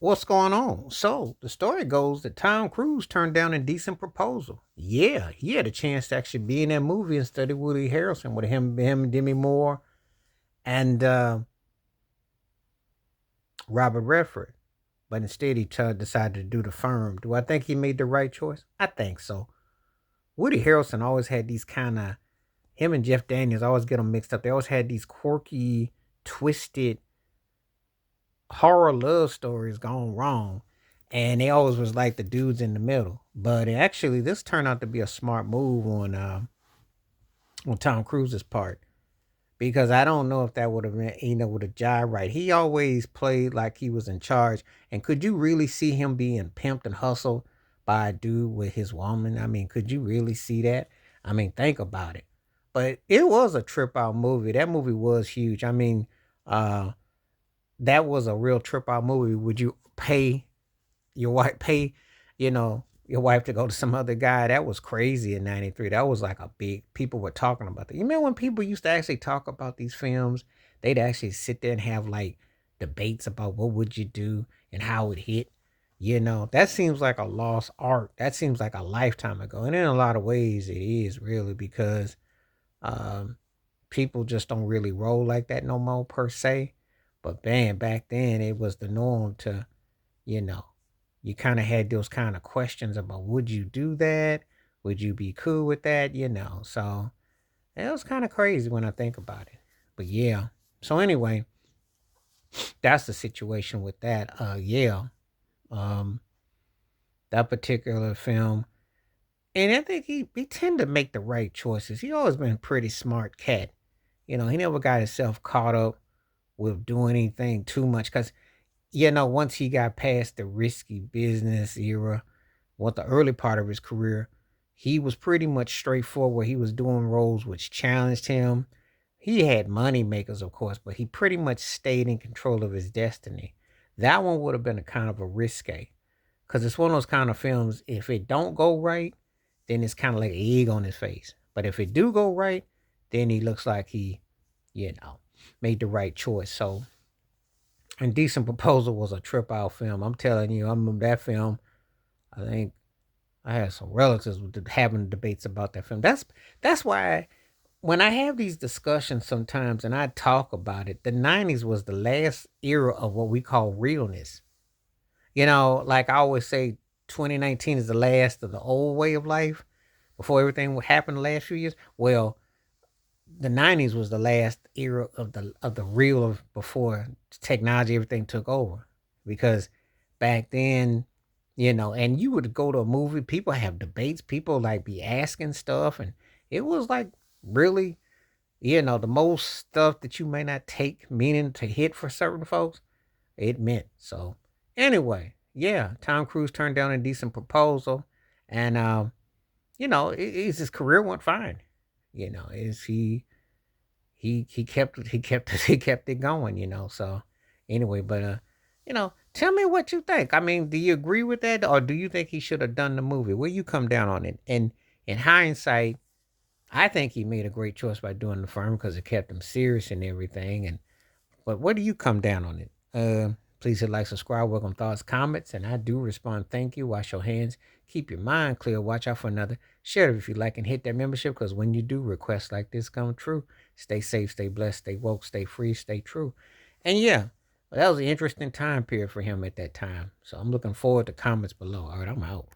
What's going on? So the story goes that Tom Cruise turned down Indecent Proposal. Yeah, he had a chance to actually be in that movie instead of Woody Harrelson with him and Demi Moore and Robert Redford. But instead, decided to do The Firm. Do I think he made the right choice? I think so. Woody Harrelson always had these kind of him and Jeff Daniels always get them mixed up. They always had these quirky, twisted horror love stories gone wrong. And they always was like the dudes in the middle. But actually, this turned out to be a smart move on Tom Cruise's part because I don't know if that would have been would have jived right. He always played like he was in charge, and could you really see him being pimped and hustled by a dude with his woman? I mean, could you really see that? I mean, think about it. But it was a trip out movie. That movie was huge. I mean, uh, that was a real trip out movie. Would you pay your wife to go to some other guy? That was crazy in '93. That was like a big people were talking about that. You remember when people used to actually talk about these films? They'd actually sit there and have like debates about what would you do and how it hit. That seems like a lost art. That seems like a lifetime ago. And in a lot of ways it is really because um people just don't really roll like that no more per se. But man, back then it was the norm to, you know, you kind of had those kind of questions about would you do that? Would you be cool with that? So it was kind of crazy when I think about it. But yeah. So anyway, that's the situation with that. Yeah. Um, that particular film. And I think he tend to make the right choices. He always been a pretty smart cat. He never got himself caught up with doing anything too much because once he got past the risky business era, what the early part of his career, he was pretty much straightforward. He was doing roles which challenged him. He had money makers, of course, but he pretty much stayed in control of his destiny. That one would have been a kind of a risque because it's one of those kind of films. If it don't go right, then it's kind of like an egg on his face. But if it do go right, then he looks like he, you know, made the right choice. So Indecent Proposal was a trip out film. I'm telling you, I remember that film. I think I had some relatives having debates about that film. That's why when I have these discussions sometimes and I talk about it, the '90s was the last era of what we call realness. Like I always say, 2019 is the last of the old way of life before everything what happened the last few years. Well, the '90s was the last era of the real of before technology everything took over because back then and you would go to a movie, people have debates, people like be asking stuff, and it was like really the most stuff that you may not take meaning to hit for certain folks it meant. So anyway, yeah, Tom Cruise turned down a decent proposal, and his career went fine. Is he kept he kept it going. So anyway, but tell me what you think. I mean, do you agree with that, or do you think he should have done the movie? Where you come down on it? And in hindsight, I think he made a great choice by doing the firm because it kept him serious and everything. And but where do you come down on it? Please hit like, subscribe, welcome thoughts, comments, and I do respond. Thank you. Wash your hands. Keep your mind clear. Watch out for another. Share it if you like and hit that membership because when you do, requests like this come true. Stay safe, stay blessed, stay woke, stay free, stay true. And yeah, that was an interesting time period for him at that time. So I'm looking forward to comments below. All right, I'm out.